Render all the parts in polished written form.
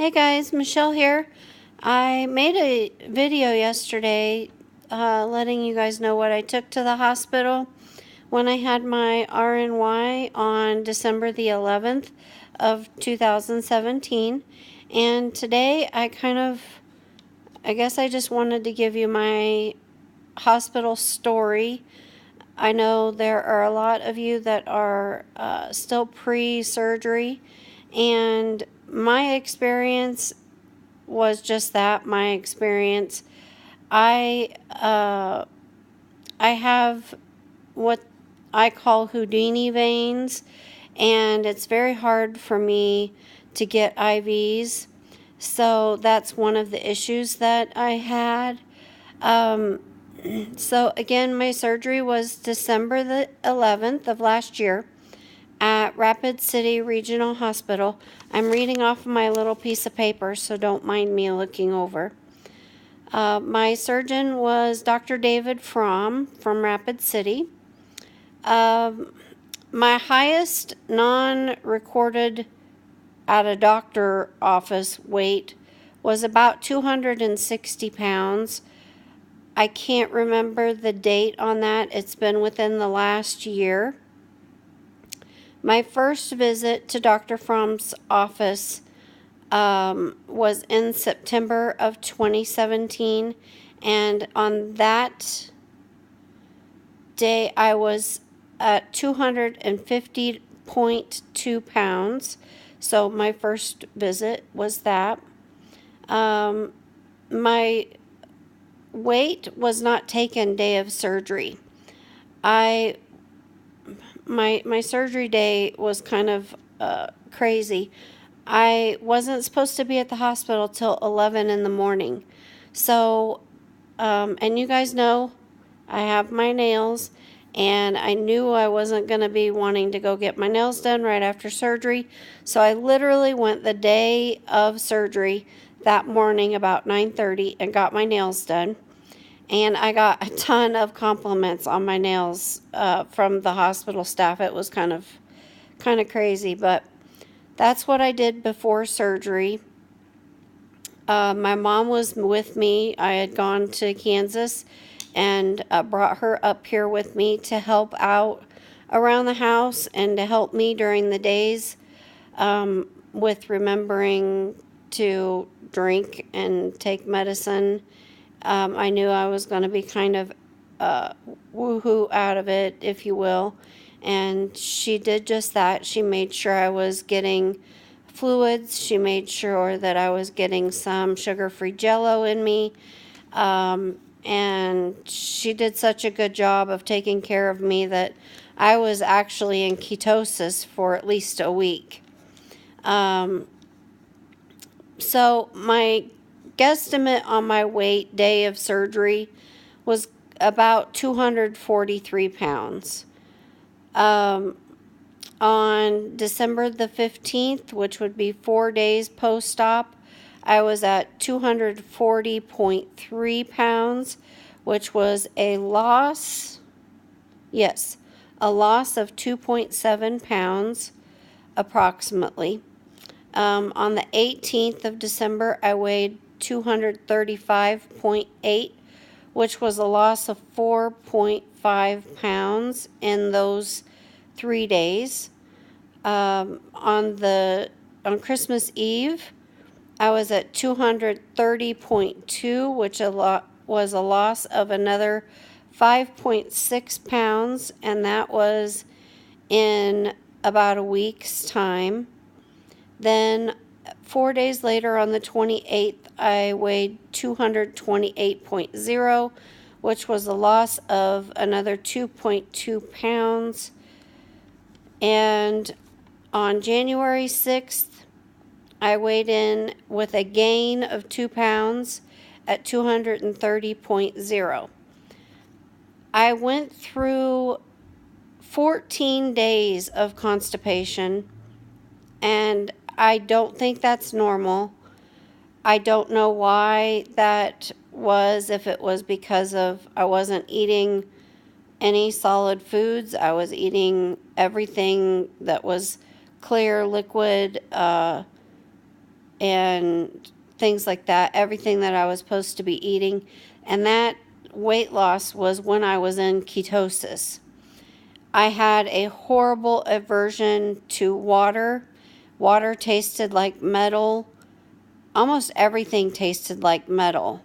Hey guys, Michelle here. I made a video yesterday letting you guys know what I took to the hospital when I had my RNY on December the 11th of 2017. And today I guess I just wanted to give you my hospital story. I know there are a lot of you that are still pre-surgery, and my experience was just that, my experience. I have what I call Houdini veins, and it's very hard for me to get IVs. So that's one of the issues that I had. So again, my surgery was December the 11th of last year at Rapid City Regional Hospital. I'm reading off my little piece of paper, so don't mind me looking over. My surgeon was Dr. David from Rapid City. My highest non-recorded at a doctor office weight was about 260 pounds. I can't remember the date on that. It's been within the last year. My first visit to Dr. Fromm's office was in September of 2017, and on that day I was at 250.2 pounds. So my first visit was that. My weight was not taken day of surgery. My surgery day was kind of crazy. I wasn't supposed to be at the hospital till 11 in the morning. So, and you guys know I have my nails, and I knew I wasn't going to be wanting to go get my nails done right after surgery. So I literally went the day of surgery that morning about 9:30 and got my nails done. And I got a ton of compliments on my nails from the hospital staff. It was kind of crazy, but that's what I did before surgery. My mom was with me. I had gone to Kansas and brought her up here with me to help out around the house and to help me during the days with remembering to drink and take medicine. I knew I was going to be kind of woohoo out of it, if you will. And she did just that. She made sure I was getting fluids. She made sure that I was getting some sugar-free Jell-O in me. And she did such a good job of taking care of me that I was actually in ketosis for at least a week. So my guesstimate on my weight day of surgery was about 243 pounds. On December the 15th, which would be 4 days post-op, I was at 240.3 pounds, which was a loss of 2.7 pounds approximately. On the 18th of December, I weighed 235.8, which was a loss of 4.5 pounds in those 3 days. On Christmas Eve, I was at 230.2, which was a loss of another 5.6 pounds, and that was in about a week's time. Then 4 days later, on the 28th, I weighed 228.0, which was a loss of another 2.2 pounds. And on January 6th, I weighed in with a gain of 2 pounds at 230.0. I went through 14 days of constipation, and I don't think that's normal. I don't know why that was, if it was because of I wasn't eating any solid foods. I was eating everything that was clear, liquid, and things like that, everything that I was supposed to be eating. And that weight loss was when I was in ketosis. I had a horrible aversion to water. Water tasted like metal. Almost everything tasted like metal.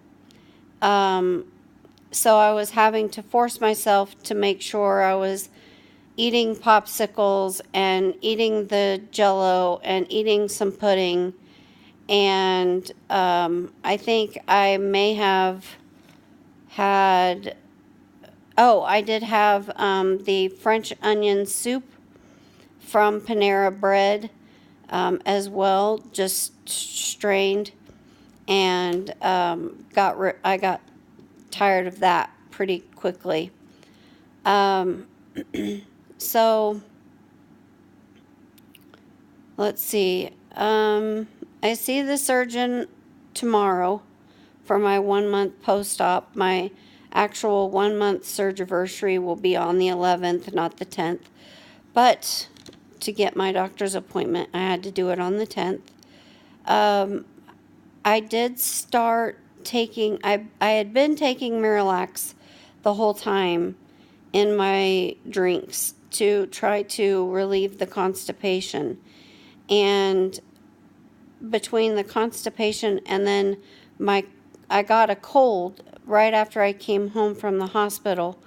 So I was having to force myself to make sure I was eating popsicles and eating the Jello and eating some pudding. And I think I may have had, oh, I did have the French onion soup from Panera Bread as well, just strained, and I got tired of that pretty quickly. So let's see. I see the surgeon tomorrow for my 1-month post-op. My actual 1-month surgiversary will be on the 11th, not the 10th. But to get my doctor's appointment, I had to do it on the 10th. I did start taking, I had been taking Miralax the whole time in my drinks to try to relieve the constipation. And between the constipation and then I got a cold right after I came home from the hospital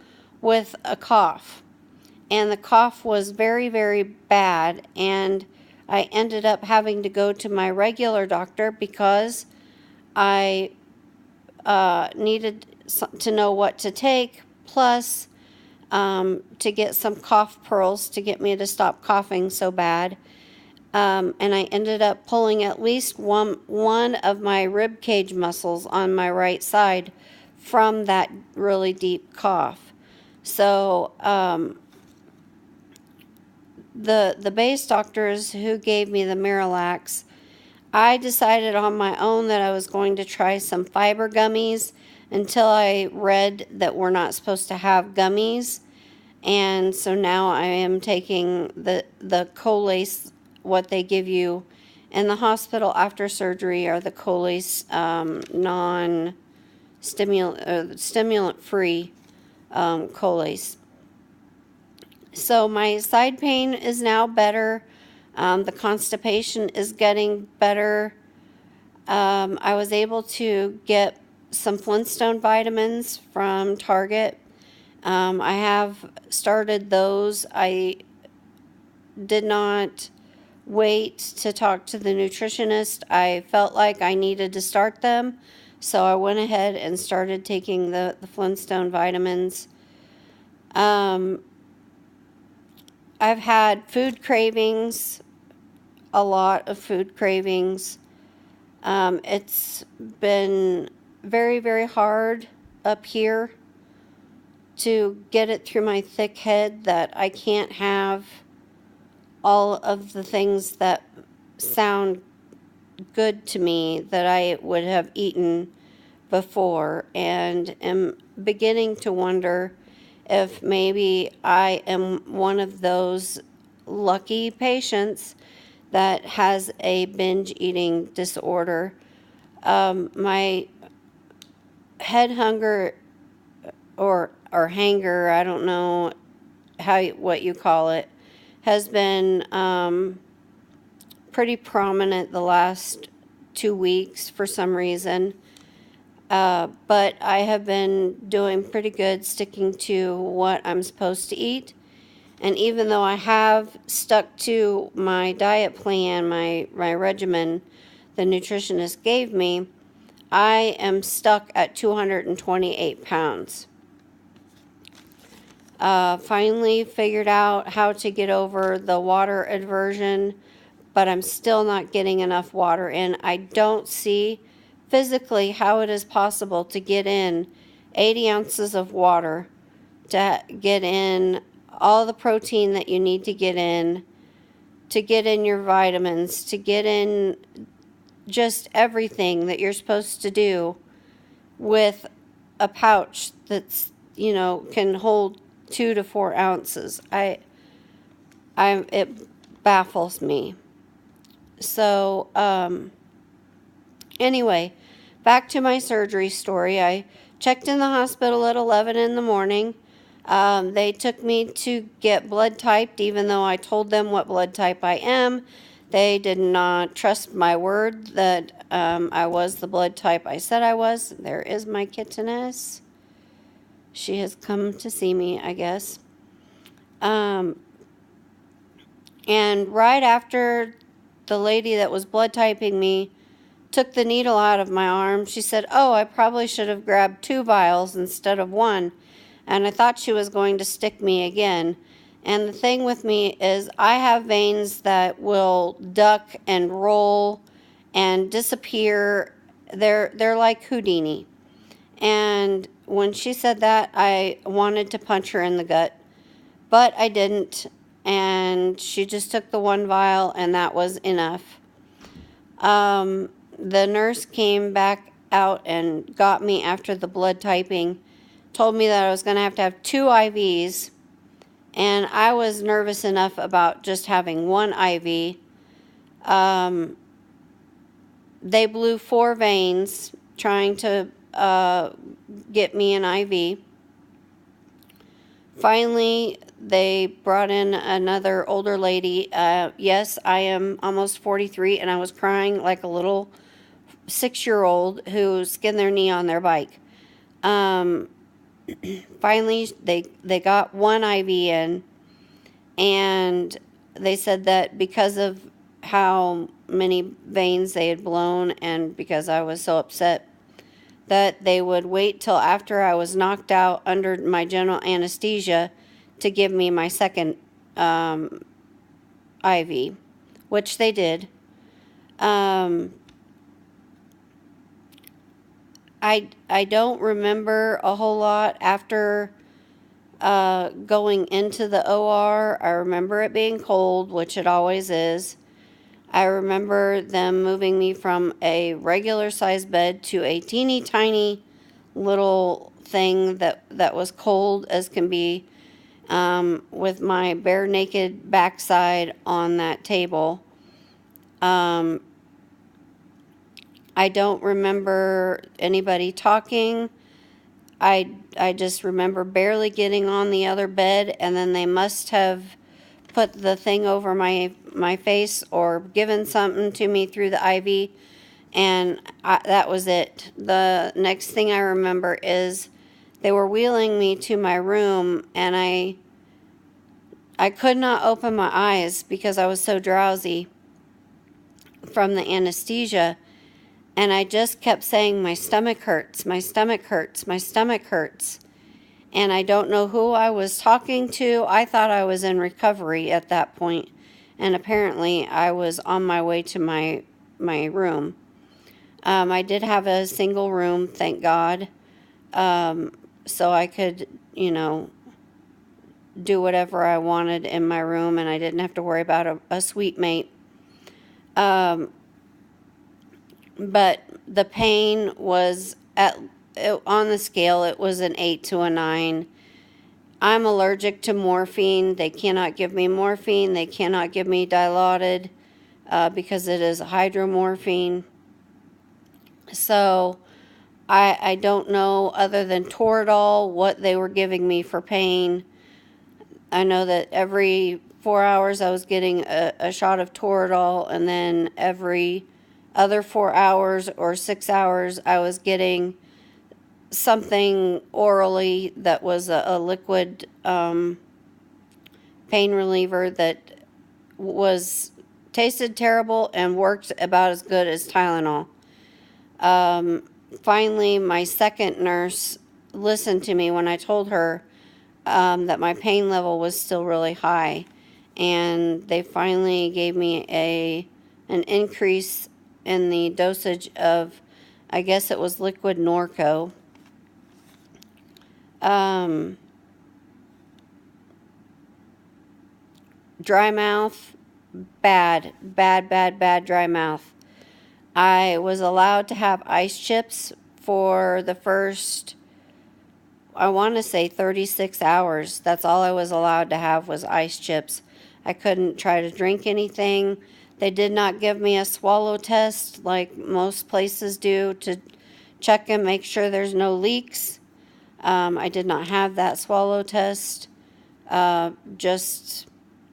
with a cough. And the cough was very, very bad, and I ended up having to go to my regular doctor because I needed to know what to take, plus to get some cough pearls to get me to stop coughing so bad. And I ended up pulling at least one of my rib cage muscles on my right side from that really deep cough. So the base doctors who gave me the Miralax, I decided on my own that I was going to try some fiber gummies until I read that we're not supposed to have gummies. And so now I am taking the Colace, what they give you in the hospital after surgery, are the Colace stimulant-free Colace. So my side pain is now better. The constipation is getting better. I was able to get some Flintstone vitamins from Target. I have started those. I did not wait to talk to the nutritionist. I felt like I needed to start them, so I went ahead and started taking the Flintstone vitamins. I've had food cravings, a lot of food cravings. It's been very, very hard up here to get it through my thick head that I can't have all of the things that sound good to me that I would have eaten before, and am beginning to wonder if maybe I am one of those lucky patients that has a binge eating disorder. My head hunger or hanger, I don't know what you call it, has been pretty prominent the last 2 weeks for some reason. But I have been doing pretty good sticking to what I'm supposed to eat. And even though I have stuck to my diet plan, my regimen the nutritionist gave me, I am stuck at 228 pounds. Finally figured out how to get over the water aversion, but I'm still not getting enough water in. I don't see physically how it is possible to get in 80 ounces of water, to get in all the protein that you need to get in your vitamins, to get in just everything that you're supposed to do with a pouch that's, can hold 2 to 4 ounces. It baffles me. So, Anyway, back to my surgery story. I checked in the hospital at 11 in the morning. They took me to get blood typed, even though I told them what blood type I am. They did not trust my word that I was the blood type I said I was. There is my kitteness. She has come to see me, I guess. And right after the lady that was blood typing me took the needle out of my arm, she said, "Oh, I probably should have grabbed 2 vials instead of 1." And I thought she was going to stick me again. And the thing with me is I have veins that will duck and roll and disappear. They're like Houdini. And when she said that, I wanted to punch her in the gut, but I didn't. And she just took the 1 vial, and that was enough. The nurse came back out and got me after the blood typing, told me that I was going to have 2 IVs, and I was nervous enough about just having 1 IV. They blew 4 veins trying to get me an IV. Finally, they brought in another older lady. Yes, I am almost 43, and I was crying like a little 6-year-old who skinned their knee on their bike. Finally, they got 1 IV in, and they said that because of how many veins they had blown and because I was so upset, that they would wait till after I was knocked out under my general anesthesia to give me my second IV, which they did. I don't remember a whole lot after going into the OR. I remember it being cold, which it always is. I remember them moving me from a regular sized bed to a teeny tiny little thing that was cold as can be, with my bare naked backside on that table. I don't remember anybody talking. I just remember barely getting on the other bed, and then they must have put the thing over my face or given something to me through the IV, and that was it. The next thing I remember is they were wheeling me to my room, and I could not open my eyes because I was so drowsy from the anesthesia, and I just kept saying, "My stomach hurts, my stomach hurts, my stomach hurts." And I don't know who I was talking to. I thought I was in recovery at that point, and apparently I was on my way to my room. I did have a single room, thank God, so I could, do whatever I wanted in my room, and I didn't have to worry about a suite mate. But the pain was on the scale, it was an 8 to a 9. I'm allergic to morphine. They cannot give me morphine. They cannot give me Dilaudid because it is hydromorphine. So I don't know, other than Toradol, what they were giving me for pain. I know that every 4 hours I was getting a shot of Toradol, and then every other 4 hours or 6 hours I was getting something orally that was a liquid pain reliever that tasted terrible and worked about as good as Tylenol. Finally, my second nurse listened to me when I told her that my pain level was still really high, and they finally gave me an increase in the dosage of, I guess it was liquid Norco. Dry mouth, bad dry mouth. I was allowed to have ice chips for the first, I want to say 36 hours. That's all I was allowed to have was ice chips. I couldn't try to drink anything. They did not give me a swallow test like most places do to check and make sure there's no leaks. I did not have that swallow test. Just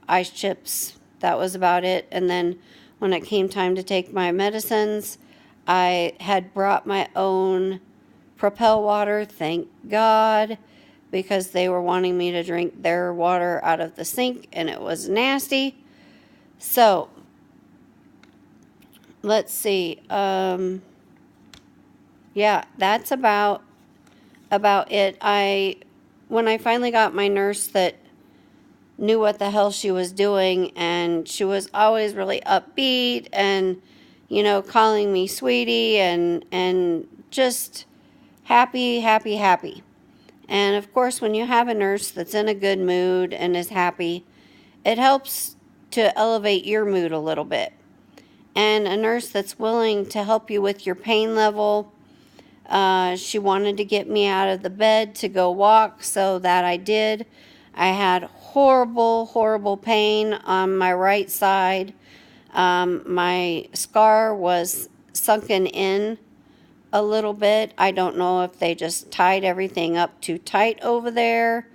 ice chips. That was about it. And then when it came time to take my medicines, I had brought my own Propel water, thank God, because they were wanting me to drink their water out of the sink and it was nasty. So, let's see. Yeah, that's about it. When I finally got my nurse that knew what the hell she was doing, and she was always really upbeat and, calling me sweetie and just happy, happy, happy. And of course, when you have a nurse that's in a good mood and is happy, it helps to elevate your mood a little bit. And a nurse that's willing to help you with your pain level. She wanted to get me out of the bed to go walk, so that I did. I had horrible, horrible pain on my right side. My scar was sunken in a little bit. I don't know if they just tied everything up too tight over there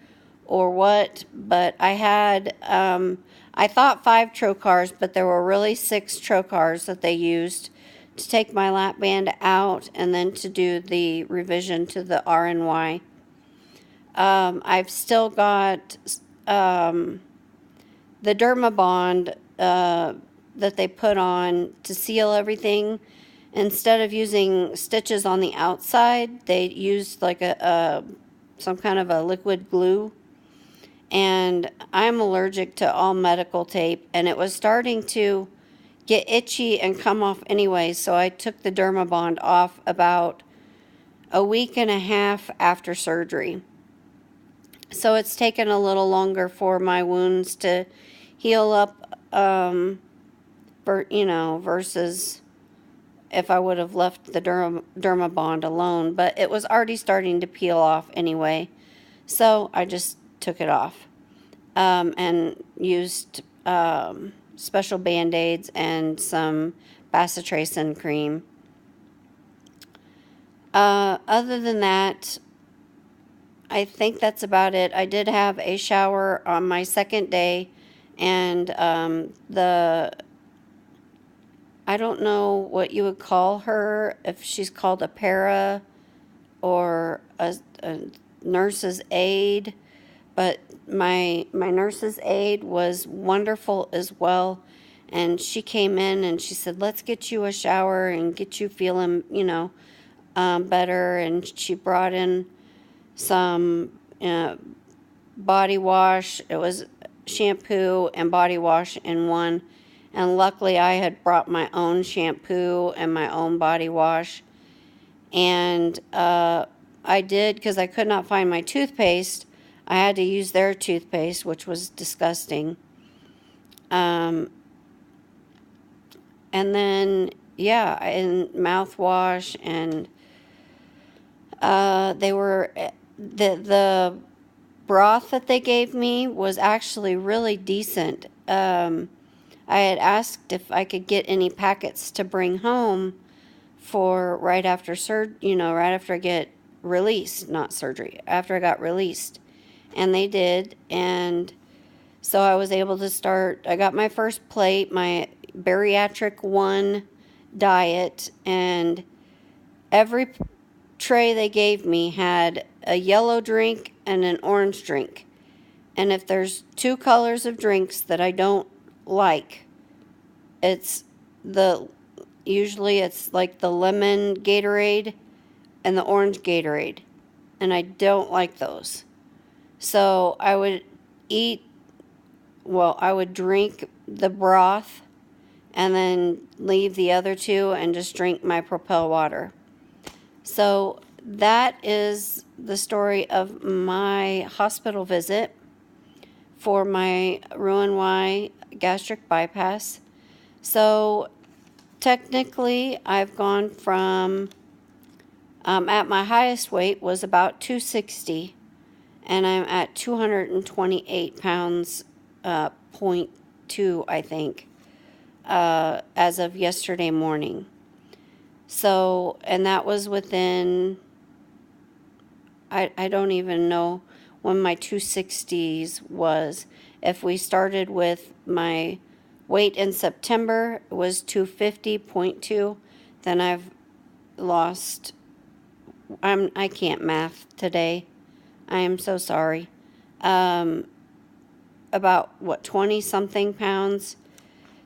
or what, but I had, I thought 5 trocars, but there were really 6 trocars that they used to take my lap band out and then to do the revision to the RNY. I've still got the Dermabond that they put on to seal everything. Instead of using stitches on the outside, they used like some kind of a liquid glue. And I'm allergic to all medical tape, and it was starting to get itchy and come off anyway, so I took the Dermabond off about a week and a half after surgery. So it's taken a little longer for my wounds to heal up, versus if I would have left the Dermabond alone. But it was already starting to peel off anyway, so I just took it off and used special Band-Aids and some bacitracin cream. Other than that, I think that's about it. I did have a shower on my second day, and I don't know what you would call her, if she's called a para or a nurse's aide, but my nurse's aide was wonderful as well, and she came in and she said, let's get you a shower and get you feeling, better, and she brought in some body wash. It was shampoo and body wash in one, and luckily I had brought my own shampoo and my own body wash, and I did, because I could not find my toothpaste. I had to use their toothpaste, which was disgusting. And then, yeah, and mouthwash, and they were, the broth that they gave me was actually really decent. I had asked if I could get any packets to bring home for right after right after I get released, not surgery, after I got released. And they did, and so I was able to start. I got my first plate, my bariatric 1 diet, and every tray they gave me had a yellow drink and an orange drink. And if there's 2 colors of drinks that I don't like, usually it's like the lemon Gatorade and the orange Gatorade, and I don't like those. So I would drink the broth and then leave the other 2 and just drink my Propel water. So that is the story of my hospital visit for my RNY gastric bypass. So technically, I've gone from, at my highest weight was about 260, and I'm at 228 pounds, 0.2, I think. as of yesterday morning. So, and that was within, I don't even know when my 260s was. If we started with my weight in September, it was 250.2. Then I've lost, I can't math today. I am so sorry. About what, 20 something pounds.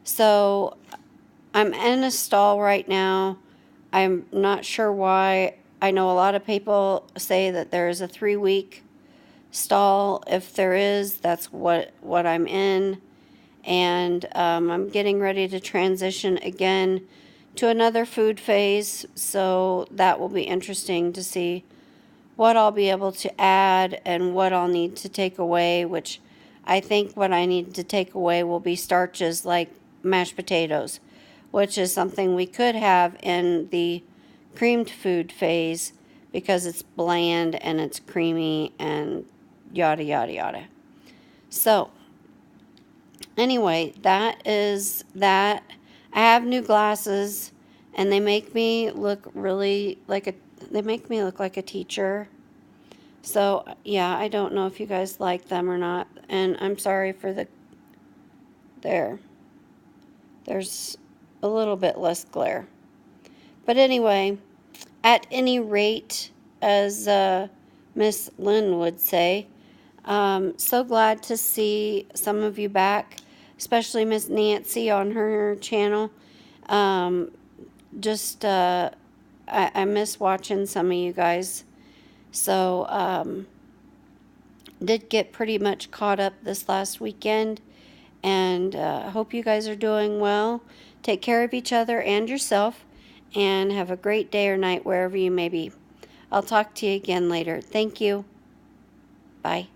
So I'm in a stall right now. I'm not sure why. I know a lot of people say that there is a 3-week stall. If there is, that's what I'm in. And I'm getting ready to transition again to another food phase. So that will be interesting to see what I'll be able to add and what I'll need to take away, which I think what I need to take away will be starches like mashed potatoes, which is something we could have in the creamed food phase because it's bland and it's creamy and yada, yada, yada. So, anyway, that is that. I have new glasses and they make me look really they make me look like a teacher. So, yeah, I don't know if you guys like them or not. And I'm sorry for there's a little bit less glare. But anyway, at any rate, as Miss Lynn would say, so glad to see some of you back, especially Miss Nancy on her channel. I miss watching some of you guys. So, did get pretty much caught up this last weekend, and hope you guys are doing well. Take care of each other and yourself, and have a great day or night wherever you may be. I'll talk to you again later. Thank you. Bye.